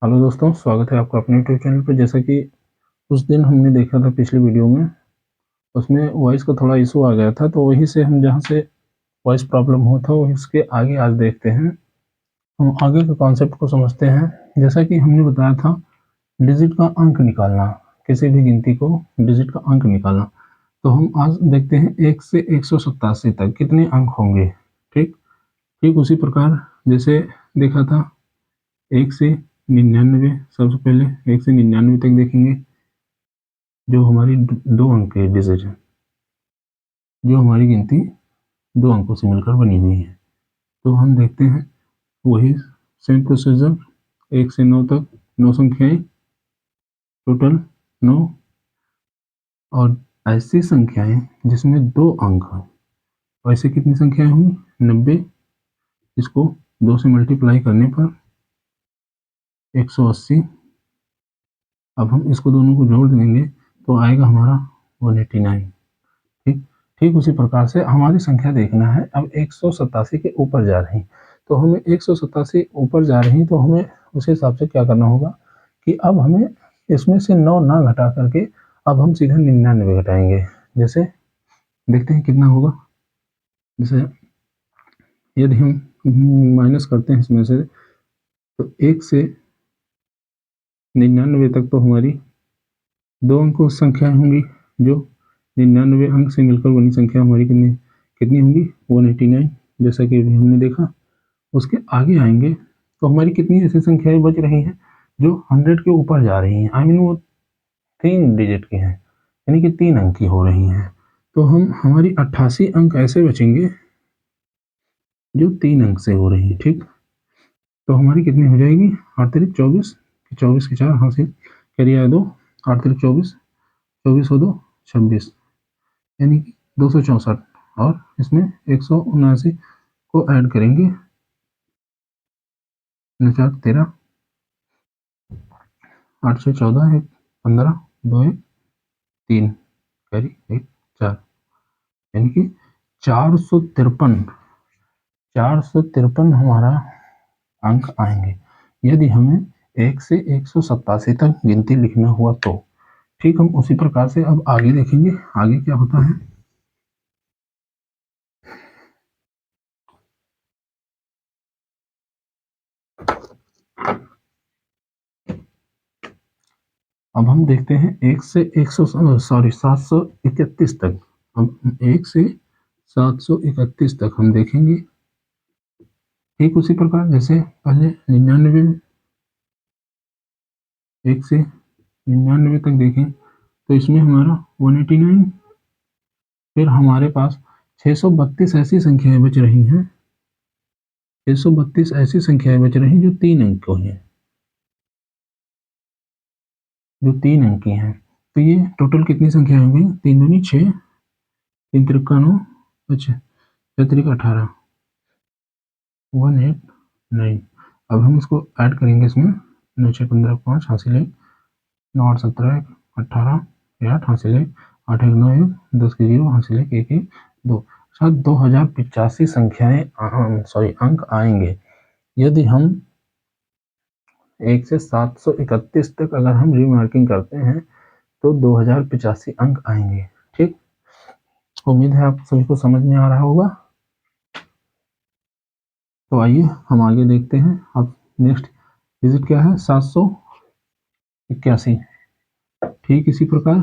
Hello दोस्तों, स्वागत है आपका अपने यूट्यूब चैनल पर। जैसा कि उस दिन हमने देखा था पिछली वीडियो में, उसमें वॉइस का थोड़ा इशू आ गया था, तो वहीं से हम जहाँ से वॉइस प्रॉब्लम हुआ था वही उसके आगे आज देखते हैं। हम आगे के कॉन्सेप्ट को समझते हैं। जैसा कि हमने बताया था, डिजिट का अंक निकालना, किसी भी गिनती को डिजिट का अंक निकालना। तो हम आज देखते हैं 1 से 187 तक कितने अंक होंगे। ठीक ठीक उसी प्रकार जैसे देखा था 1 से 99, सबसे पहले 1 से 99 तक देखेंगे, जो हमारी दो अंक के डिजिट है, जो हमारी गिनती दो अंकों से मिलकर बनी हुई है। तो हम देखते हैं वही सेम प्रोसीजर, 1 से 9 तक 9 संख्याएं, टोटल 9, और ऐसी संख्याएं जिसमें दो अंक हैं, वैसे कितनी संख्याएं होंगी? 90। इसको 2 से मल्टीप्लाई करने पर 180। अब हम इसको दोनों को जोड़ देंगे तो आएगा हमारा 189। ठीक ठीक उसी प्रकार से हमारी संख्या देखना है। अब 187 के ऊपर जा रही, तो हमें 187 ऊपर जा रही, तो हमें उस हिसाब से क्या करना होगा कि अब हमें इसमें से 9 ना घटा करके अब हम सीधा 99 घटाएंगे। जैसे देखते हैं कितना होगा। जैसे यदि हम माइनस करते हैं इसमें से, तो 1 से 99 तक तो हमारी दो अंकों संख्याएं होंगी, जो 99 अंक से मिलकर बनी संख्या हमारी कितनी कितनी होंगी? 189। जैसा कि अभी हमने देखा, उसके आगे आएंगे तो हमारी कितनी ऐसी संख्याएं बच रही हैं जो 100 के ऊपर जा रही हैं। आई मीन वो 3 डिजिट की हैं, यानी कि 3 अंक की हो रही हैं। तो हम हमारी 88 अंक ऐसे बचेंगे जो 3 अंक से हो रही है। ठीक, तो हमारी कितनी हो जाएगी? 8 तिरिक 24, 24 के 4 हासिल, करिए 2, 8 तिरिक 24, 24 हो 2 26, यानी कि 264। और इसमें 179 को ऐड करेंगे, 13, 8 से 14, 1 15, 2 1 3, कैरी 1 4, यानी कि 453 हमारा अंक आएंगे यदि हमें 1 से 187 तक गिनती लिखना हुआ तो। ठीक, हम उसी प्रकार से अब आगे देखेंगे, आगे क्या होता है। अब हम देखते हैं 1 से 731 तक। अब 1 से 731 तक हम देखेंगे। ठीक उसी प्रकार जैसे पहले 99 में 1 से 99 तक देखें, तो इसमें हमारा 189। फिर हमारे पास 632 ऐसी संख्याएं बच रही हैं, 632 ऐसी संख्याएं बच रही हैं जो 3 अंक की हैं, जो 3 अंक की हैं। तो ये टोटल कितनी संख्याएं हो गई? 3 दूनी 6, 3 तिरिका 9, अच्छा 6 तिरिका 18, 189। अब हम इसको ऐड करेंगे इसमें, 9 6 15 5 हासिल है 9 8 17 1 18 8 हासिल है 8 1 9 1 10 के 0 हासिल है 1 1 2। शायद 2085 संख्याएं सॉरी अंक आएंगे यदि हम 1 से 731 तक अगर हम रीमार्किंग करते हैं, तो 2085 अंक आएंगे। ठीक, उम्मीद है आप सभी को समझ में आ रहा होगा। तो आइए हम आगे देखते हैं। अब नेक्स्ट डिजिट क्या है? 781। ठीक इसी प्रकार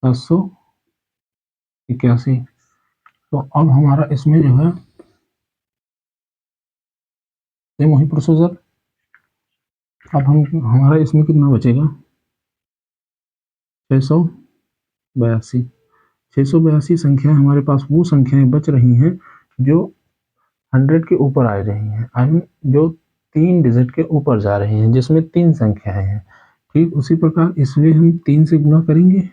781। तो अब हमारा इसमें जो है सेम वही प्रोसीजर। अब हम हमारा इसमें कितना बचेगा? 682। 682 संख्या हमारे पास वो संख्याएं बच रही हैं जो 100 के ऊपर आ रही हैं, आई मीन जो 3 डिजिट के ऊपर जा रही हैं, जिसमें 3 संख्याएं हैं। ठीक उसी प्रकार इसलिए हम 3 से गुणा करेंगे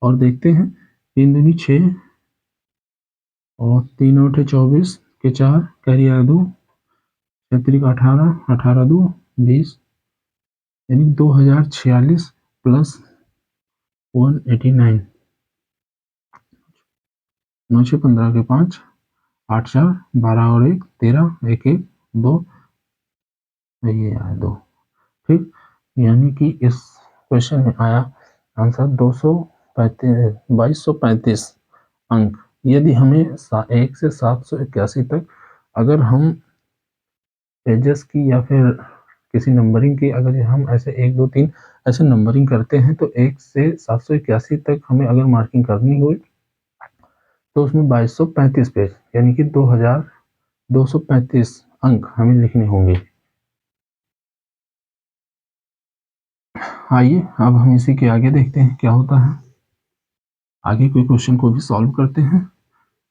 और देखते हैं। 3 दूनी 6 और 3 8 24 के 4, कैरी आया 2, 6 तिरिक 18, 18 2 20, यानी 2046 प्लस 189। 9 6 15 के 5, 8 4 12 और 1 13, 1 1 2, ये आया 2। ठीक, यानी कि इस क्वेश्चन में आया आंसर 2235 अंक। यदि हमें 1 से 781 तक अगर हम पेजेस की या फिर किसी नंबरिंग की अगर हम ऐसे 1 2 3 ऐसे नंबरिंग करते हैं तो 1 से 781 तक हमें अगर मार्किंग करनी हो तो उसमें 2235 पेज यानी कि 2235 अंक हमें लिखने होंगे। आइए अब हम इसी के आगे देखते हैं क्या होता है। आगे कोई क्वेश्चन को भी सॉल्व करते हैं।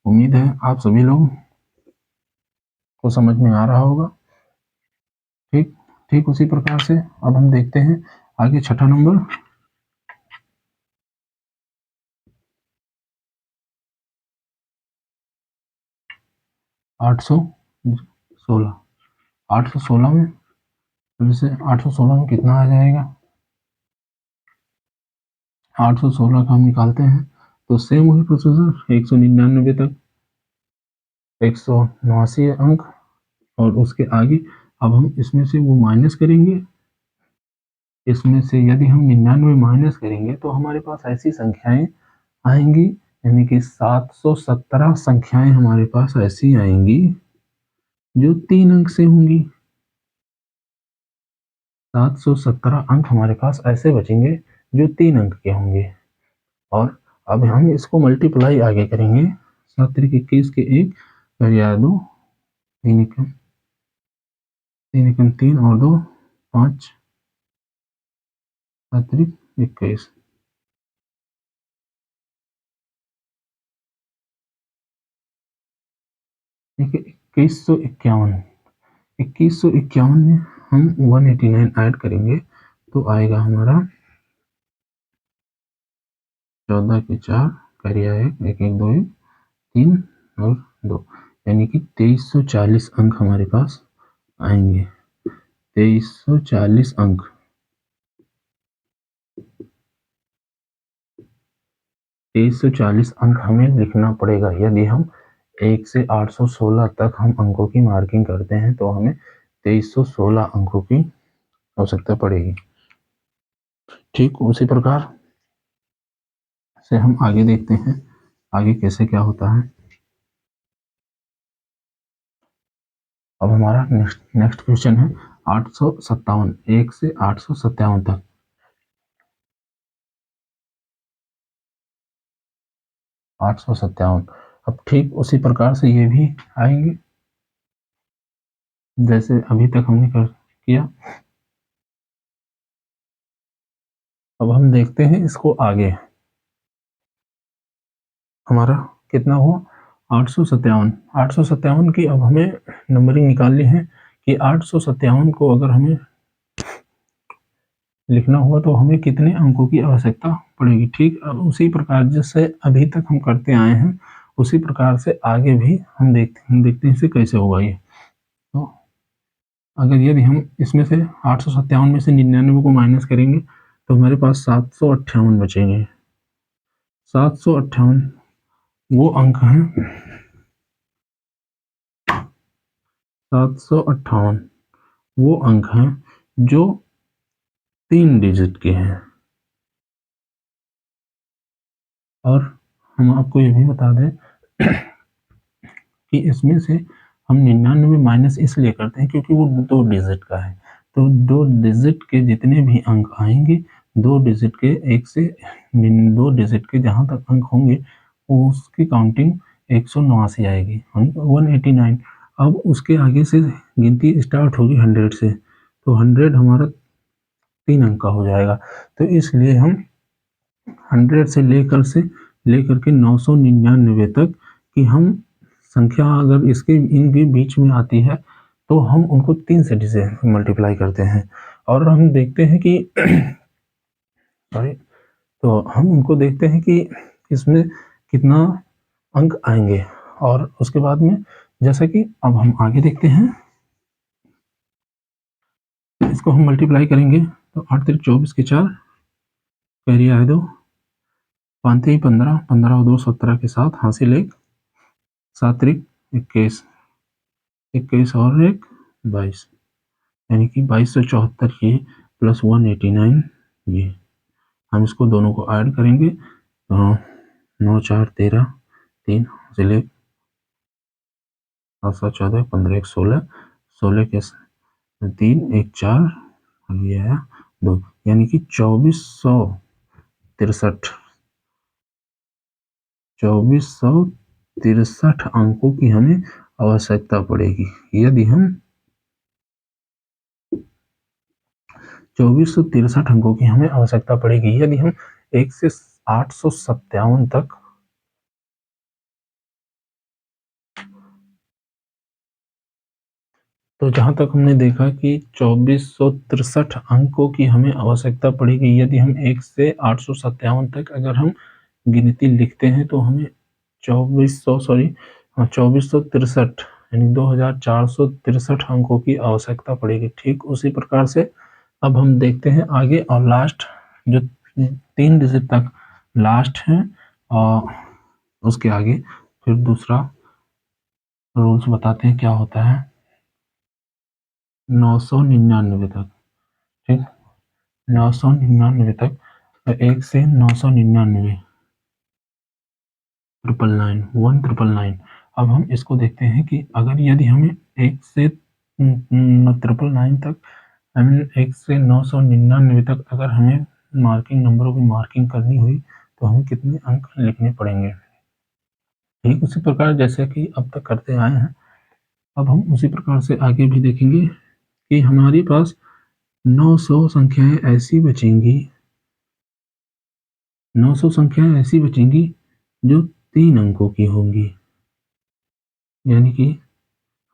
उम्मीद है आप सभी लोग को समझ में आ रहा होगा। ठीक ठीक उसी प्रकार से अब हम देखते हैं आगे छठा नंबर। आठ सौ सोलह में जैसे 816 में कितना आ जाएगा, 816 का हम निकालते हैं तो सेम वही प्रोसीजर 199 तक 189 अंक और उसके आगे अब हम इसमें से वो माइनस करेंगे। इसमें से यदि हम 99 माइनस करेंगे तो हमारे पास ऐसी संख्याएं आएंगी यानी कि 717 संख्याएं हमारे पास ऐसी आएंगी जो 3 अंक से होंगी। 717 अंक हमारे पास ऐसे बचेंगे जो 3 अंक के होंगे। और अब हम इसको मल्टीप्लाई आगे करेंगे। 7 त्रिक 21 के 1 और या 2 3 एकम 3 और 2 5 7 त्रिक 21। देखिए 2151 में हम 189 ऐड करेंगे तो आएगा हमारा 14 के 4 करिया 1 1 1 2 1 3 और 2 यानी कि 2340 अंक हमारे पास आएंगे। 2340 अंक 2340 अंक हमें लिखना पड़ेगा। यदि हम 1 से 816 तक हम अंकों की मार्किंग करते हैं तो हमें 2316 अंकों की आवश्यकता पड़ेगी। ठीक उसी प्रकार से हम आगे देखते हैं आगे कैसे क्या होता है। अब हमारा नेक्स्ट क्वेश्चन है 857 1 से 857 तक। 857 अब ठीक उसी प्रकार से ये भी आएंगे जैसे अभी तक हमने किया। अब हम देखते हैं इसको आगे हमारा कितना हुआ 857 की अब हमें नंबरिंग निकालनी है कि 857 को अगर हमें लिखना हुआ तो हमें कितने अंकों की आवश्यकता पड़ेगी। ठीक अब उसी प्रकार जैसे अभी तक हम करते आए हैं उसी प्रकार से आगे भी हम देखते हैं इसे कैसे होगा। ये तो अगर यदि हम इसमें से 857 में से 99 को माइनस करेंगे तो हमारे पास 758 बचेंगे। 758 वो अंक हैं 758 वो अंक हैं जो 3 डिजिट के हैं। और हम आपको ये भी बता दें कि इसमें से हम 99 माइनस इसलिए करते हैं क्योंकि वो 2 डिजिट का है। तो 2 डिजिट के जितने भी अंक आएंगे 2 डिजिट के 1 से 2 डिजिट के जहाँ तक अंक होंगे उसकी काउंटिंग 189 आएगी 189। अब उसके आगे से गिनती स्टार्ट होगी 100 से तो 100 हमारा 3 अंक का हो जाएगा। तो इसलिए हम 100 से लेकर के 999 तक की हम संख्या अगर इसके इनके बीच में आती है तो हम उनको 3 से मल्टीप्लाई करते हैं और हम देखते हैं कि सॉरी तो हम उनको देखते हैं कि इसमें कितना अंक आएंगे। और उसके बाद में जैसा कि अब हम आगे देखते हैं इसको हम मल्टीप्लाई करेंगे तो 8 3 24 के 4 कैरिया है 2 5 3 15 15 और 2 17 के साथ हासिल 1 7 3 21 21 और 1 22 यानी कि 2274 ये प्लस 189 ये। हम इसको दोनों को ऐड करेंगे तो 9 4 13 3 चलिए 7 7 14 15 1 16 16 के 3 1 4 और ये आया 2 यानी कि 2463 अंकों की हमें आवश्यकता पड़ेगी यदि हम 2463 अंकों की हमें आवश्यकता पड़ेगी यदि हम 1 से 857 तक तो जहाँ तक हमने देखा कि 2463 अंकों की हमें आवश्यकता पड़ेगी यदि हम 1 से 857 तक अगर हम गिनती लिखते हैं तो हमें 2463 यानी 2463 अंकों की आवश्यकता पड़ेगी। ठीक उसी प्रकार से अब हम देखते हैं आगे और लास्ट जो 3 डिजिट तक लास्ट है और उसके आगे फिर दूसरा रूल्स बताते हैं क्या होता है 999 तक। ठीक 999 तक 1 से 999 999 अब हम इसको देखते हैं कि अगर यदि हमें 1 से 999 तक हमें 1 से 999 तक अगर हमें मार्किंग नंबरों की मार्किंग करनी हुई तो हमें कितने अंक लिखने पड़ेंगे। ठीक उसी प्रकार जैसे कि अब तक करते आए हैं अब हम उसी प्रकार से आगे भी देखेंगे कि हमारे पास 900 संख्याएं ऐसी बचेंगी 900 संख्याएं ऐसी बचेंगी जो 3 अंकों की होंगी यानी कि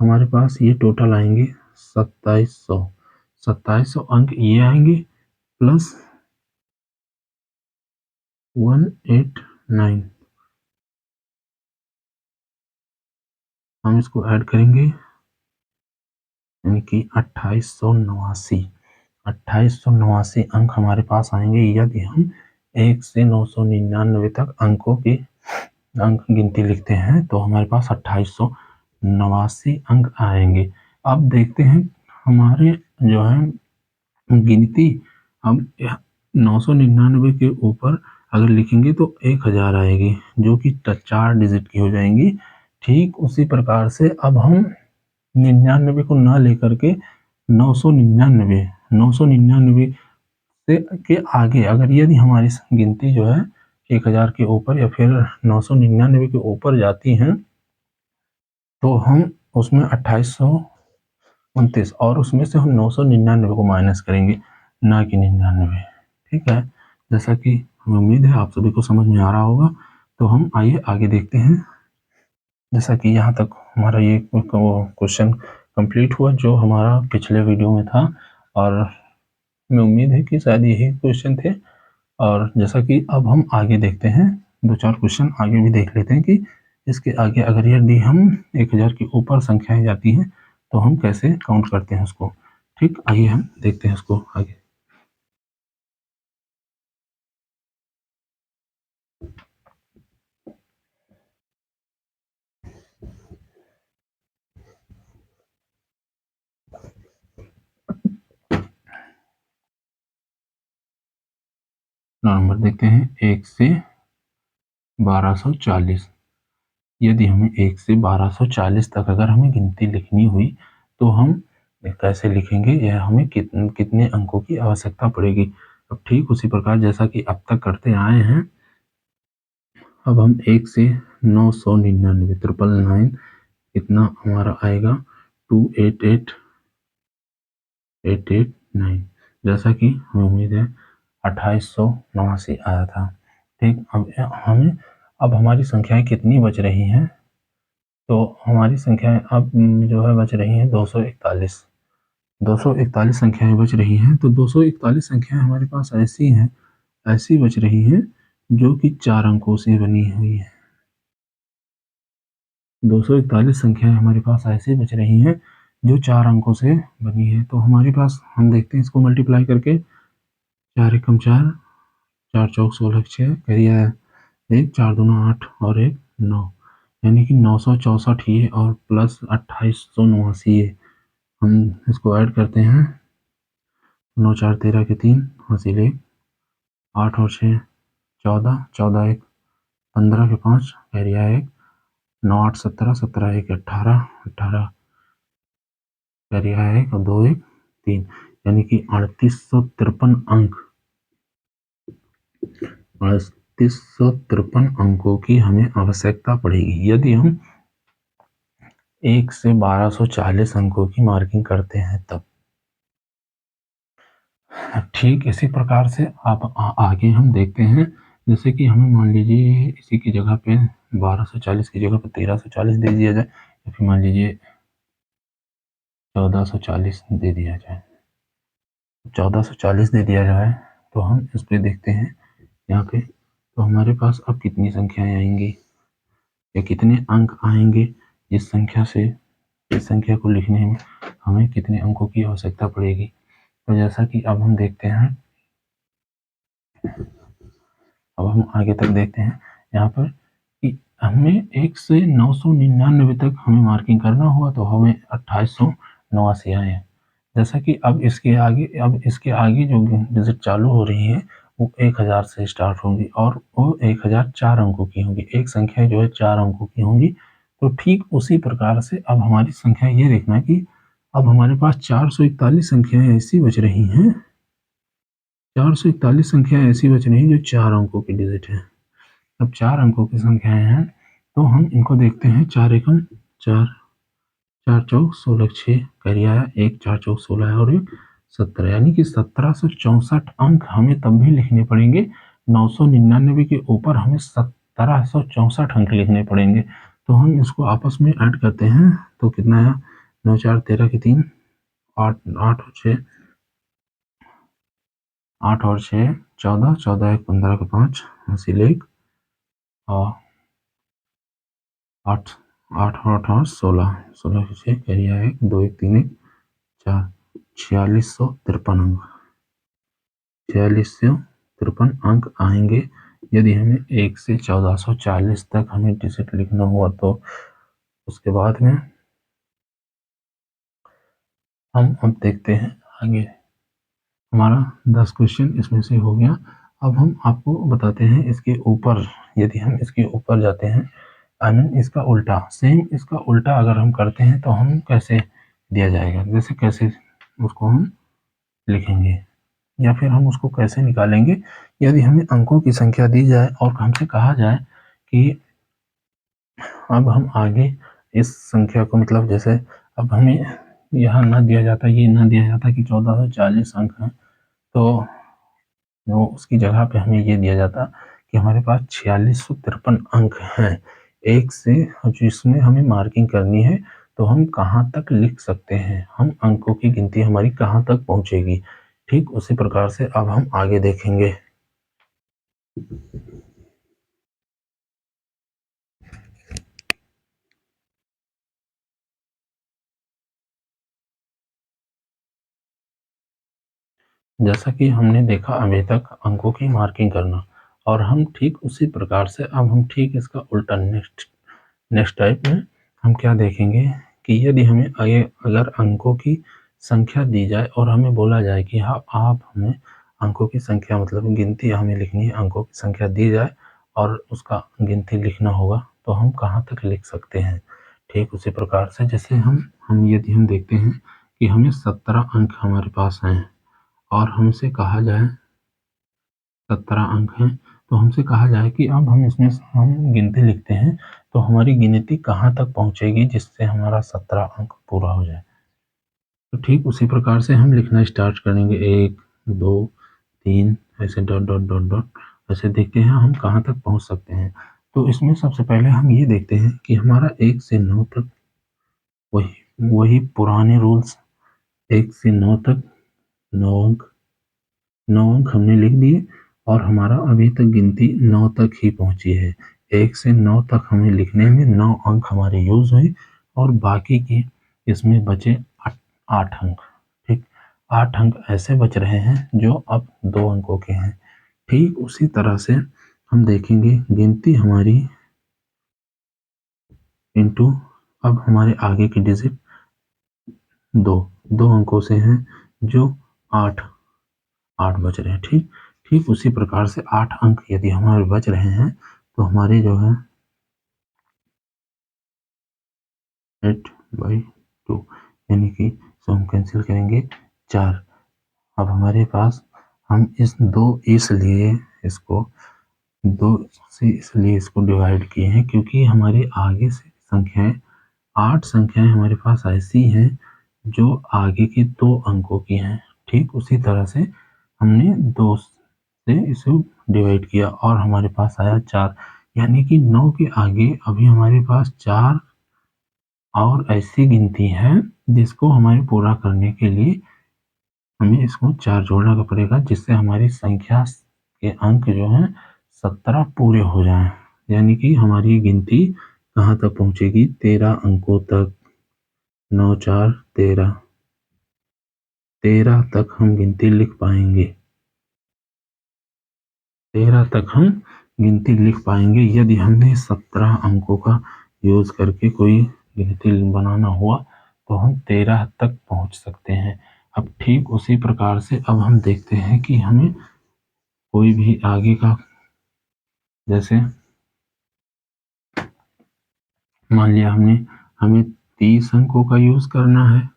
हमारे पास ये टोटल आएंगे 2700 अंक ये आएंगे प्लस 189 हम इसको ऐड करेंगे यानी कि 2889 अंक हमारे पास आएंगे यदि हम 1 से 999 तक अंकों की अंक गिनती लिखते हैं तो हमारे पास 2889 अंक आएंगे। अब देखते हैं हमारे जो है गिनती हम 999 के ऊपर अगर लिखेंगे तो 1000 आएगी जो कि 4 डिजिट की हो जाएंगी। ठीक उसी प्रकार से अब हम 99 को ना लेकर के 999 से के आगे अगर यदि हमारी गिनती जो है 1000 के ऊपर या फिर 999 के ऊपर जाती हैं तो हम उसमें 2829 और उसमें से हम 999 को माइनस करेंगे ना कि 99। ठीक है जैसा कि हमें उम्मीद है आप सभी को समझ में आ रहा होगा तो हम आइए आगे देखते हैं। जैसा कि यहाँ तक हमारा ये क्वेश्चन कंप्लीट हुआ जो हमारा पिछले वीडियो में था और हमें उम्मीद है कि शायद यही क्वेश्चन थे और जैसा कि अब हम आगे देखते हैं 2-4 क्वेश्चन आगे भी देख लेते हैं कि इसके आगे अगर यदि हम 1000 के ऊपर संख्याएं जाती हैं तो हम कैसे काउंट करते हैं उसको। ठीक आइए हम देखते हैं उसको आगे। नंबर देखते हैं 1 से 1240 यदि हमें 1 से 1240 तक अगर हमें गिनती लिखनी हुई तो हम कैसे लिखेंगे यह हमें कितने अंकों की आवश्यकता पड़ेगी। अब ठीक उसी प्रकार जैसा कि अब तक करते आए हैं अब हम 1 से 999 999 कितना हमारा आएगा 288889 जैसा कि हमें उम्मीद है 2889 आया था। ठीक अब हमारी संख्याएं कितनी बच रही हैं तो हमारी संख्याएं अब जो है बच रही हैं 241 संख्याएं बच रही हैं तो 241 संख्याएं हमारे पास ऐसी बच रही हैं जो कि 4 अंकों से बनी हुई है। 241 संख्याएं हमारे पास ऐसी बच रही हैं जो 4 अंकों से बनी है तो हमारे पास हम देखते हैं इसको मल्टीप्लाई करके 4 एकम 4 4 चौक 16 6 करिए 1 4 दूना 8 और 1 9 यानी कि 964 ये और प्लस 2889 ये हम इसको ऐड करते हैं। 9 4 13 के 3 हासिल 1, 8 और 6 14, 14 1 15 के 5 कैरिया 1, 9 8 17, 17 1 18, 18 कैरिया 1 और 2 1 3, यानी कि 3853 अंक, 3853 अंकों की हमें आवश्यकता पड़ेगी यदि हम 1 से 1240 अंकों की मार्किंग करते हैं तब। ठीक इसी प्रकार से आप आगे हम देखते हैं, जैसे कि हमें मान लीजिए इसी की जगह पे 1240 की जगह पे 1340 दे दिया जाए, या फिर मान लीजिए 1440 दे दिया जाए। 1440 दे दिया जाए तो हम इस पे देखते हैं यहाँ पे, तो हमारे पास अब कितनी संख्याएं आएंगी या कितने अंक आएंगे, इस संख्या से इस संख्या को लिखने में हमें कितने अंकों की आवश्यकता पड़ेगी। तो जैसा कि अब हम देखते हैं, अब हम आगे तक देखते हैं यहाँ पर कि हमें 1 से 999 तक हमें मार्किंग करना हुआ तो हमें 2889 आए हैं। जैसा कि अब इसके आगे जो डिजिट चालू हो रही है वो 1000 से स्टार्ट होंगी और वो 1000 4 अंकों की होंगी, एक संख्या जो है 4 अंकों की होंगी। तो ठीक उसी प्रकार से अब हमारी संख्या ये देखना है कि अब हमारे पास 441 संख्याएं ऐसी बच रही हैं, 441 संख्याएं ऐसी बच रही हैं जो 4 अंकों की डिजिट है। अब 4 अंकों की संख्याएं हैं तो हम इनको देखते हैं। 4 एकम 4, 4 चौक 16 6 करिया 1, 4 चौक 16 और 1 17, यानी कि 1764 अंक हमें तब भी लिखने पड़ेंगे। 999 के ऊपर हमें 1764 अंक लिखने पड़ेंगे। तो हम इसको आपस में ऐड करते हैं तो कितना है, 9 4 13 के 3, 8 8 और 6 8 और 6 14, 14 1 15 के 5 हासिल 1 और 8 8 8 और 16, 16 के 6 कैरिया 1 2 1 3 1 4, 4653 अंक, 4653 अंक आएंगे यदि हमें 1 से 1440 तक हमें डिजिट लिखना हुआ। तो उसके बाद में हम अब देखते हैं आगे, हमारा 10 क्वेश्चन इसमें से हो गया। अब हम आपको बताते हैं इसके ऊपर, यदि हम इसके ऊपर जाते हैं आई मीन इसका उल्टा, सेम इसका उल्टा अगर हम करते हैं तो हम कैसे दिया जाएगा, जैसे कैसे उसको हम लिखेंगे या फिर हम उसको कैसे निकालेंगे। यदि हमें अंकों की संख्या दी जाए और हमसे कहा जाए कि अब हम आगे इस संख्या को, मतलब जैसे अब हमें यहाँ ना दिया जाता, ये ना दिया जाता कि 1440 अंक हैं, तो उसकी जगह पे हमें ये दिया जाता कि हमारे पास 4653 अंक हैं एक से, जिसमें हमें मार्किंग करनी है तो हम कहाँ तक लिख सकते हैं, हम अंकों की गिनती हमारी कहाँ तक पहुँचेगी। ठीक उसी प्रकार से अब हम आगे देखेंगे। जैसा कि हमने देखा अभी तक अंकों की मार्किंग करना, और हम ठीक उसी प्रकार से अब हम ठीक इसका उल्टा नेक्स्ट टाइप में हम क्या देखेंगे कि यदि हमें आगे अगर अंकों की संख्या दी जाए और हमें बोला जाए कि हाँ आप हमें अंकों की संख्या, मतलब गिनती हमें लिखनी है, अंकों की संख्या दी जाए और उसका गिनती लिखना होगा तो हम कहाँ तक लिख सकते हैं। ठीक उसी प्रकार से जैसे हम यदि हम देखते हैं कि हमें 17 अंक हमारे पास हैं और हमसे कहा जाए 17 अंक हैं, तो हमसे कहा जाए कि अब हम इसमें हम गिनती लिखते हैं तो हमारी गिनती कहाँ तक पहुँचेगी जिससे हमारा 17 अंक पूरा हो जाए। तो ठीक उसी प्रकार से हम लिखना स्टार्ट करेंगे, 1 2 3 ऐसे डॉट डॉट डॉट डॉट, ऐसे देखते हैं हम कहाँ तक पहुँच सकते हैं। तो इसमें सबसे पहले हम ये देखते हैं कि हमारा 1 से 9 तक वही पुराने रूल्स, 1 से 9 तक 9 अंक, 9 अंक हमने लिख दिए और हमारा अभी तक गिनती 9 तक ही पहुंची है। 1 से 9 तक हमें लिखने में 9 अंक हमारे यूज हुए और बाकी के इसमें बचे 8 अंक। ठीक, 8 अंक ऐसे बच रहे हैं जो अब 2 अंकों के हैं। ठीक उसी तरह से हम देखेंगे गिनती हमारी इनटू अब हमारे आगे की डिजिट दो अंकों से हैं जो 8 बच रहे हैं। ठीक उसी प्रकार से 8 अंक यदि हमारे बच रहे हैं तो हमारे जो है 8/2 यानी कि इसको हम कैंसिल करेंगे 4। अब हमारे पास हम इस 2 इसलिए इसको डिवाइड किए हैं क्योंकि हमारे आगे से संख्याएं 8 संख्याएं हमारे पास ऐसी हैं जो आगे के 2 अंकों की हैं। ठीक उसी तरह से हमने 2 से इसे डिवाइड किया और हमारे पास आया 4, यानी कि 9 के आगे अभी हमारे पास 4 और ऐसी गिनती है जिसको हमें पूरा करने के लिए हमें इसको 4 जोड़ना पड़ेगा, जिससे हमारी संख्या के अंक जो हैं 17 पूरे हो जाएं। यानी कि हमारी गिनती कहाँ तक पहुंचेगी? 13 अंकों तक। 9 4 13 13 तक हम गिनती लिख पाएंगे। 13 तक हम गिनती लिख पाएंगे यदि हमने 17 अंकों का यूज करके कोई गिनती बनाना हुआ तो हम 13 तक पहुंच सकते हैं। अब ठीक उसी प्रकार से अब हम देखते हैं कि हमें कोई भी आगे का, जैसे मान लिया हमें 30 अंकों का यूज करना है।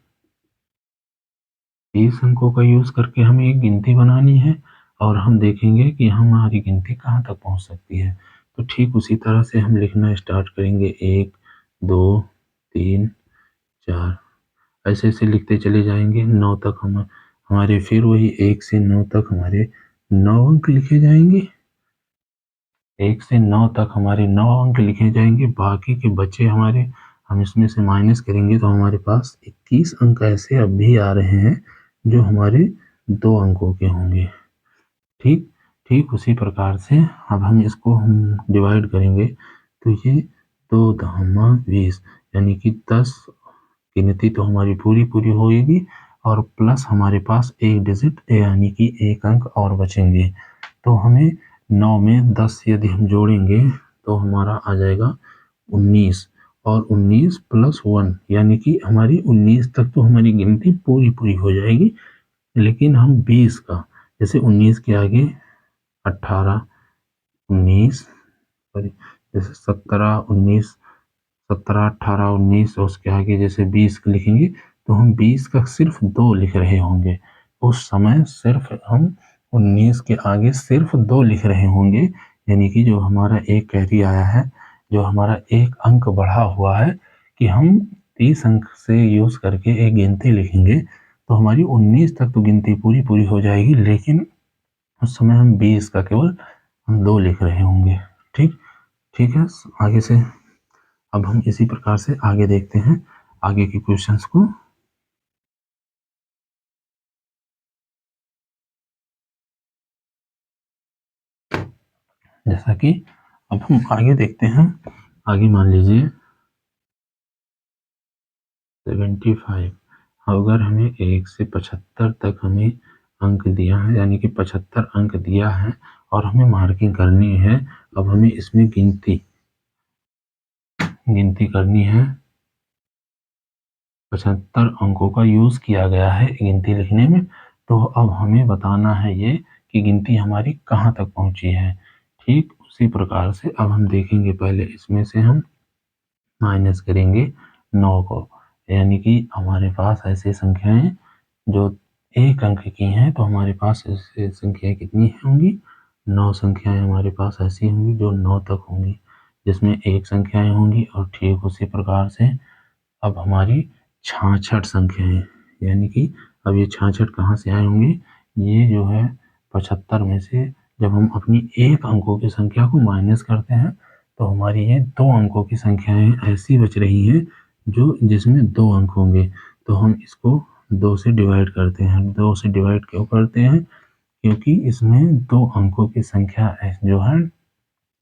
30 अंकों का यूज करके हमें एक गिनती बनानी है और हम देखेंगे कि हमारी गिनती कहाँ तक पहुंच सकती है। तो ठीक उसी तरह से हम लिखना स्टार्ट करेंगे। 1 2 3 4 ऐसे ऐसे लिखते चले जाएंगे 9 तक। हमारे फिर वही 1 से 9 तक हमारे 9 अंक लिखे जाएंगे। 1 से 9 तक हमारे 9 अंक लिखे जाएंगे। बाकी के बच्चे हमारे हम इसमें से माइनस करेंगे तो हमारे पास 21 अंक ऐसे अब भी आ रहे हैं जो हमारे 2 अंकों के होंगे। ठीक उसी प्रकार से अब हम इसको डिवाइड करेंगे तो ये 2 धामा 20 यानी कि 10 गिनती तो हमारी पूरी होगी और प्लस हमारे पास एक डिजिट यानी कि एक अंक और बचेंगे। तो हमें 9 में 10 यदि हम जोड़ेंगे तो हमारा आ जाएगा 19 और 19 प्लस 1 यानी कि हमारी 19 तक तो हमारी गिनती पूरी हो जाएगी। लेकिन हम 20 का, जैसे 19 के आगे 18 19 सॉरी जैसे 17 19 17 18 19 और उसके आगे जैसे 20 लिखेंगे तो हम 20 का सिर्फ 2 लिख रहे होंगे। उस समय सिर्फ हम 19 के आगे सिर्फ 2 लिख रहे होंगे, यानी कि जो हमारा एक कैरी आया है, जो हमारा एक अंक बढ़ा हुआ है कि हम 30 अंक से यूज करके एक गिनती लिखेंगे तो हमारी 19 तक तो गिनती पूरी हो जाएगी, लेकिन उस समय हम 20 का केवल हम 2 लिख रहे होंगे। ठीक है। आगे से अब हम इसी प्रकार से आगे देखते हैं आगे के क्वेश्चंस को। जैसा कि अब हम आगे देखते हैं, आगे मान लीजिए 75। अगर हमें 1 से 75 तक हमें अंक दिया है, यानी कि 75 अंक दिया है और हमें मार्किंग करनी है। अब हमें इसमें गिनती करनी है। 75 अंकों का यूज किया गया है गिनती लिखने में, तो अब हमें बताना है ये कि गिनती हमारी कहाँ तक पहुंची है। ठीक उसी प्रकार से अब हम देखेंगे, पहले इसमें से हम माइनस करेंगे 9 को, यानी कि हमारे पास ऐसी संख्याएं जो एक अंक की हैं, तो हमारे पास ऐसी संख्याएं कितनी होंगी? 9 संख्याएं हमारे पास ऐसी होंगी जो 9 तक होंगी, जिसमें एक संख्याएं होंगी। और ठीक उसी प्रकार से अब हमारी 66 संख्याएं, यानी कि अब ये 66 कहाँ से आए होंगे? ये जो है 75 में से जब हम अपनी एक अंकों की संख्या को माइनस करते हैं तो हमारी ये 2 अंकों की संख्याएं ऐसी बच रही हैं जो जिसमें 2 अंक होंगे। तो हम इसको 2 से डिवाइड करते हैं। 2 से डिवाइड क्यों करते हैं? क्योंकि इसमें 2 अंकों की संख्या जो है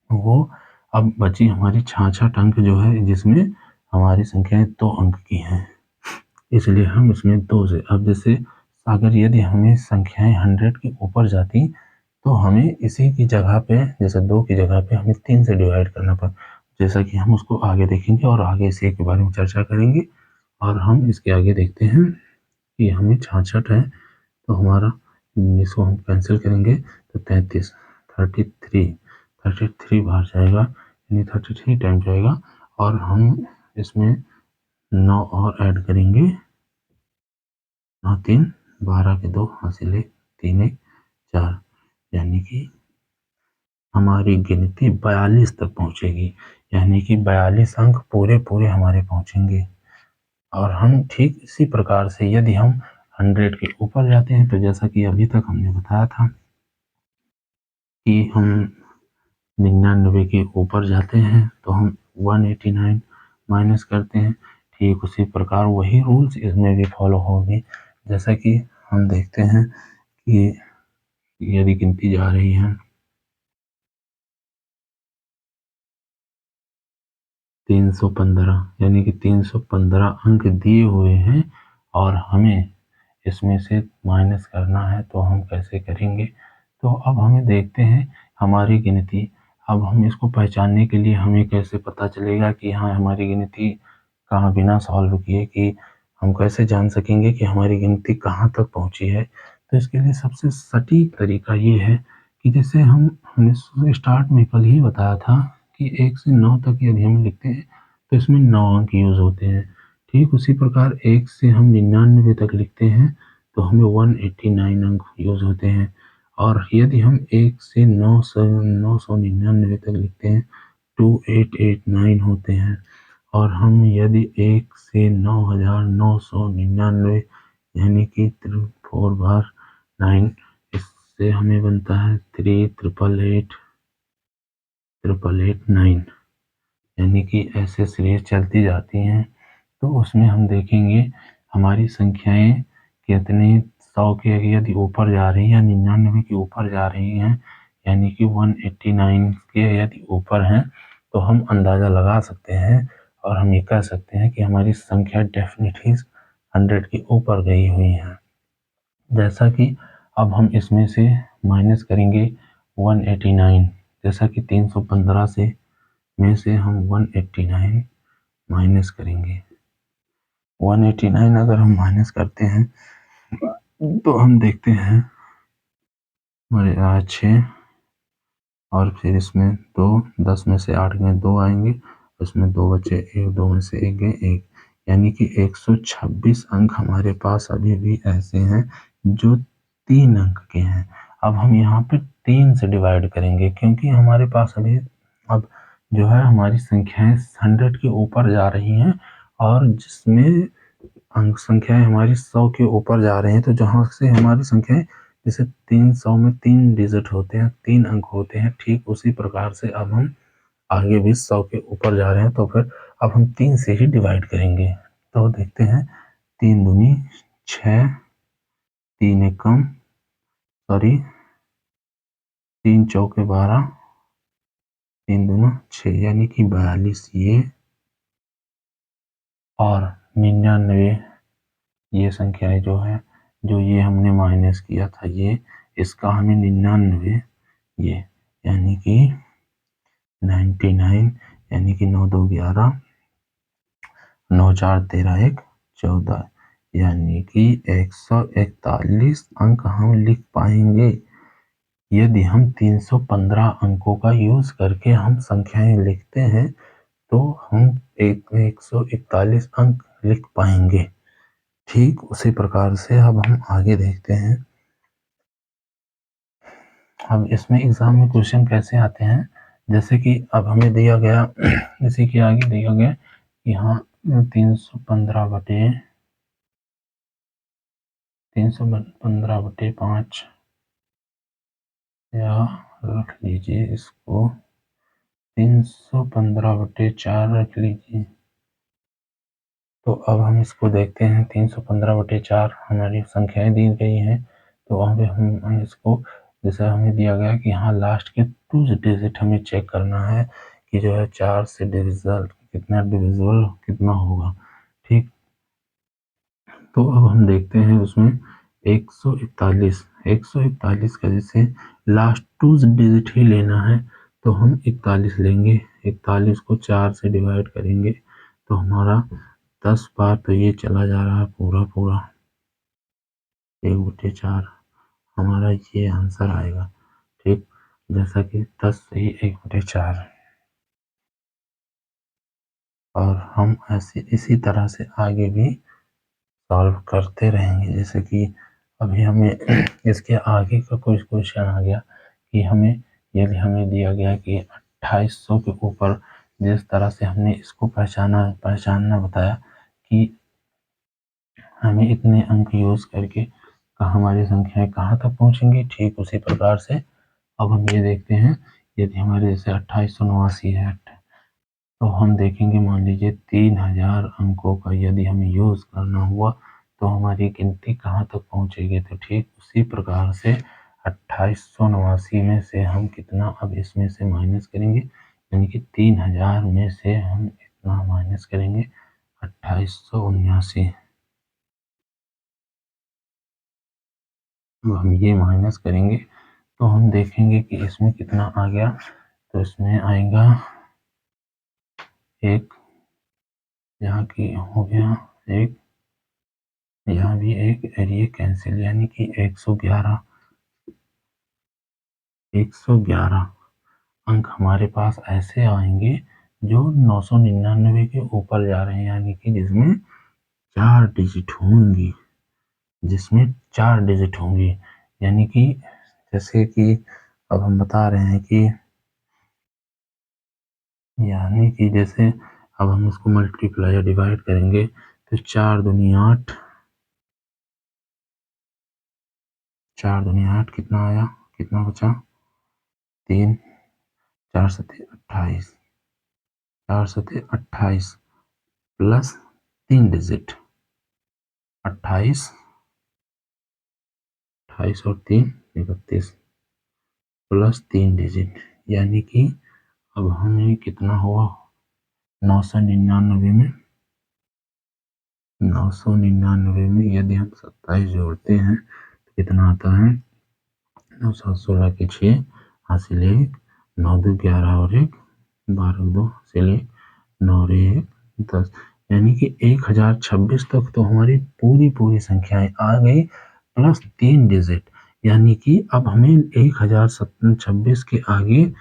वो अब बची हमारी 66 अंक जो है, जिसमें हमारी संख्याएं 2 अंक की हैं, इसलिए हम इसमें 2 से, अब जैसे अगर यदि हमें संख्याएं 100 के ऊपर जाती तो हमें इसी की जगह पे, जैसे 2 की जगह पे हमें 3 से डिवाइड करना पड़ा, जैसा कि हम उसको आगे देखेंगे और आगे इसी के बारे में चर्चा करेंगे। और हम इसके आगे देखते हैं कि हमें 66 है, तो हमारा इसको हम कैंसिल करेंगे तो 33 बाहर जाएगा, यानी 33 टाइम जाएगा। और हम इसमें 9 और ऐड करेंगे, 9 3 12 के 2 हासिल 1 3 1 4, यानी कि हमारी गिनती 42 तक पहुंचेगी, यानी कि 42 अंक पूरे हमारे पहुंचेंगे। और हम ठीक इसी प्रकार से यदि हम 100 के ऊपर जाते हैं, तो जैसा कि अभी तक हमने बताया था कि हम 99 के ऊपर जाते हैं तो हम 189 माइनस करते हैं। ठीक उसी प्रकार वही रूल्स इसमें भी फॉलो होगी। जैसा कि हम देखते हैं कि यदि गिनती जा रही है 315, यानी कि 315 अंक दिए हुए हैं और हमें इसमें से माइनस करना है, तो हम कैसे करेंगे? तो अब हमें देखते हैं हमारी गिनती। अब हम इसको पहचानने के लिए हमें कैसे पता चलेगा कि हाँ हमारी गिनती कहाँ, बिना सॉल्व किए कि हम कैसे जान सकेंगे कि हमारी गिनती कहाँ तक पहुँची है? तो इसके लिए सबसे सटीक तरीका ये है कि जैसे हमने स्टार्ट में कल ही बताया था कि 1 से 9 तक यदि हम लिखते हैं तो इसमें 9 अंक यूज़ होते हैं। ठीक उसी प्रकार 1 से हम 99 तक लिखते हैं तो हमें 189 अंक यूज़ होते हैं। और यदि हम 1 से 999 तक लिखते हैं 2889 होते हैं। और हम यदि 1 से 9999 यानी कि 4 बार 9, इससे हमें बनता है 38889, यानी कि ऐसे सीरीज चलती जाती हैं। तो उसमें हम देखेंगे हमारी संख्याएं कितने 100 के यदि ऊपर जा रही हैं या 99 के ऊपर जा रही हैं, यानी कि 189 के यदि ऊपर हैं, तो हम अंदाज़ा लगा सकते हैं और हम ये कह सकते हैं कि हमारी संख्या डेफिनेटली 100 के ऊपर गई हुई हैं। जैसा कि अब हम इसमें से माइनस करेंगे 189, जैसा कि 315 से में से हम 189 माइनस करेंगे। 189 अगर हम माइनस करते हैं तो हम देखते हैं हमारे 6 और फिर इसमें 2, 10 में से 8 गए 2 आएंगे, उसमें 2 बचे 1, 2 में से 1 गए 1, यानी कि 126 अंक हमारे पास अभी भी ऐसे हैं जो 3 अंक के हैं। अब हम यहाँ पे 3 से डिवाइड करेंगे क्योंकि हमारे पास अभी अब जो है हमारी संख्याएं 100 के ऊपर जा रही हैं और जिसमें अंक संख्याएं हमारी 100 के ऊपर जा रही हैं, तो जहाँ से हमारी संख्याएं जैसे 300 में 3 डिजिट होते हैं, 3 अंक होते हैं, ठीक उसी प्रकार से अब हम आगे भी 100 के ऊपर जा रहे हैं, तो फिर अब हम 3 से ही डिवाइड करेंगे। तो देखते हैं 3 दूनी 6, 3 एकम 3 चौके 12, 3 दूना 6, यानी कि 42 ये और 99 ये संख्याएं जो है जो ये हमने माइनस किया था ये, इसका हमें 99 ये, यानी कि 99, यानी कि 9 2 11, 9 4 13 1 14, यानी कि 141 अंक हम लिख पाएंगे। यदि हम 315 अंकों का यूज करके हम संख्याएं लिखते हैं तो हम 141 अंक लिख पाएंगे। ठीक उसी प्रकार से अब हम आगे देखते हैं। अब इसमें एग्जाम में क्वेश्चन कैसे आते हैं, जैसे कि अब हमें दिया गया इसी के आगे दिया गया यहाँ 315/5 या रख लीजिए इसको 315/4 रख लीजिए। तो अब हम इसको देखते हैं 315/4 हमारी संख्याएं दी गई हैं। तो अब हम इसको जैसे हमें दिया गया कि यहाँ लास्ट के 2 डिजिट हमें चेक करना है कि जो है 4 से डिविजिबल कितना होगा। ठीक, तो अब हम देखते हैं उसमें 141 का जैसे लास्ट 2 डिजिट ही लेना है तो हम 41 लेंगे। 41 को 4 से डिवाइड करेंगे तो हमारा 10 बार तो ये चला जा रहा है पूरा 1/4 हमारा ये आंसर आएगा। ठीक, जैसा कि 10 से ही 1/4 और हम ऐसे इसी तरह से आगे भी सॉल्व करते रहेंगे। जैसे कि अभी हमें इसके आगे का कोई क्वेश्चन आ गया कि यदि हमें दिया गया कि 2800 के ऊपर जिस तरह से हमने इसको पहचानना बताया कि हमें इतने अंक यूज करके हमारी संख्याएं कहाँ तक पहुंचेंगी, ठीक उसी प्रकार से अब हम ये देखते हैं। यदि हमारे जैसे 2889 है तो हम देखेंगे, मान लीजिए 3000 अंकों का यदि हमें यूज करना हुआ तो हमारी गिनती कहाँ तक पहुंचेगी। तो ठीक उसी प्रकार से 2889 में से हम कितना अब इसमें से माइनस करेंगे, यानी कि 3000 में से हम इतना माइनस करेंगे 2879। अब हम ये माइनस करेंगे तो हम देखेंगे कि इसमें कितना आ गया। तो इसमें आएगा एक, यहाँ की हो गया एक, यहाँ भी एक, और ये कैंसिल, यानी कि 111 अंक हमारे पास ऐसे आएंगे जो 999 के ऊपर जा रहे हैं, यानी कि जिसमें 4 डिजिट होंगी। यानी कि जैसे कि अब हम बता रहे हैं कि यानी कि जैसे अब हम इसको मल्टीप्लाई या डिवाइड करेंगे तो 4 दूनी 8, 4 दूनी 8 कितना आया, कितना बचा 3, 4 सत्ते 28, 4 सत्ते 28 प्लस 3 डिजिट 28, 28 और 3 31 प्लस 3 डिजिट, यानी कि अब हमें कितना हुआ 999 में यदि हम 27 जोड़ते हैं तो कितना आता है 9 7 16 के 6 हासिल 1, 9 2 11 और 1 12 2 हासिल 1, 9 और 1 10, यानी कि 1026 तक तो हमारी पूरी संख्याएं आ गई प्लस 3 डिजिट। यानी कि अब हमें 1026 के आगे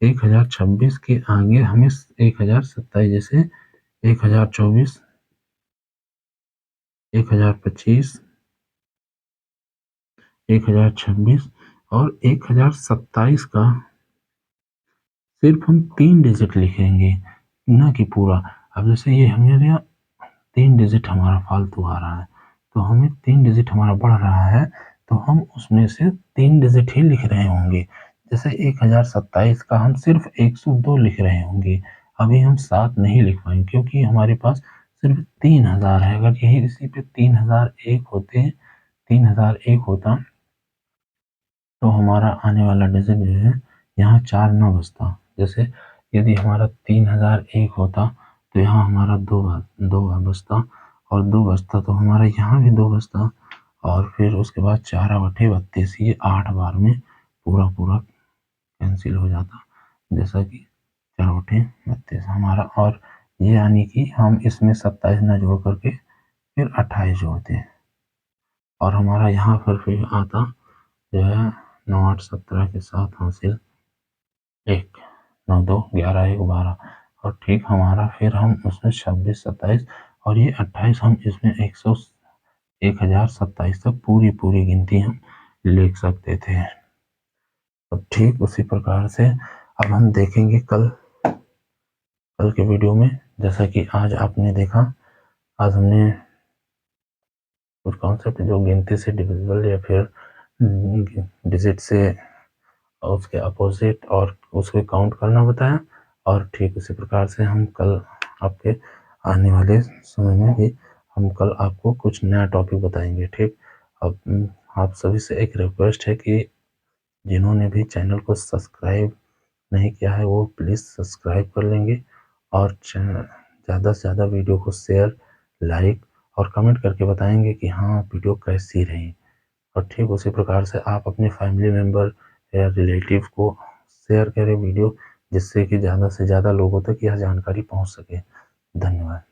1026 के आगे हमें 1027 जैसे 1024, 1025, 1026 और 1027 का सिर्फ हम 3 डिजिट लिखेंगे, ना कि पूरा। अब जैसे ये हमारे 3 डिजिट हमारा फालतू आ रहा है, तो हमें 3 डिजिट हमारा बढ़ रहा है तो हम उसमें से 3 डिजिट ही लिख रहे होंगे। जैसे 1027 का हम सिर्फ 102 लिख रहे होंगे, अभी हम 7 नहीं लिख पाएंगे क्योंकि हमारे पास सिर्फ 3000 है। अगर यही इसी पे 3001 होता तो हमारा आने वाला डिजिट जो है यहाँ 4 ना बचता। जैसे यदि हमारा 3001 होता तो यहाँ हमारा 2 बार बचता, और 2 बचता तो हमारा यहाँ भी 2 बचता, और फिर उसके बाद 4/32 ये 8 बार में पूरा कैंसिल हो जाता। जैसा कि 4/32 हमारा, और ये यानी कि हम इसमें 27 ना जोड़ करके फिर 28 जोड़ते हैं और हमारा यहाँ पर फिर आता जो है 9 8 17 के साथ हासिल 1, 9 2 11 1 12, और ठीक हमारा फिर हम उसमें 26 27 और ये 28 हम इसमें 1027 तक पूरी गिनती हम लिख सकते थे। तो ठीक उसी प्रकार से अब हम देखेंगे कल के वीडियो में। जैसा कि आज आपने देखा, आज हमने कुछ कॉन्सेप्ट जो गिनती से डिविजिबल या फिर डिजिट से उसके अपोजिट और उसको काउंट करना बताया, और ठीक उसी प्रकार से हम कल आपके आने वाले समय में भी हम कल आपको कुछ नया टॉपिक बताएंगे। ठीक, अब आप सभी से एक रिक्वेस्ट है कि जिन्होंने भी चैनल को सब्सक्राइब नहीं किया है वो प्लीज़ सब्सक्राइब कर लेंगे, और ज़्यादा से ज़्यादा वीडियो को शेयर, लाइक और कमेंट करके बताएंगे कि हाँ वीडियो कैसी रही। और ठीक उसी प्रकार से आप अपने फैमिली मेम्बर या रिलेटिव को शेयर करें वीडियो, जिससे कि ज़्यादा से ज़्यादा लोगों तक यह जानकारी पहुंच सके। धन्यवाद।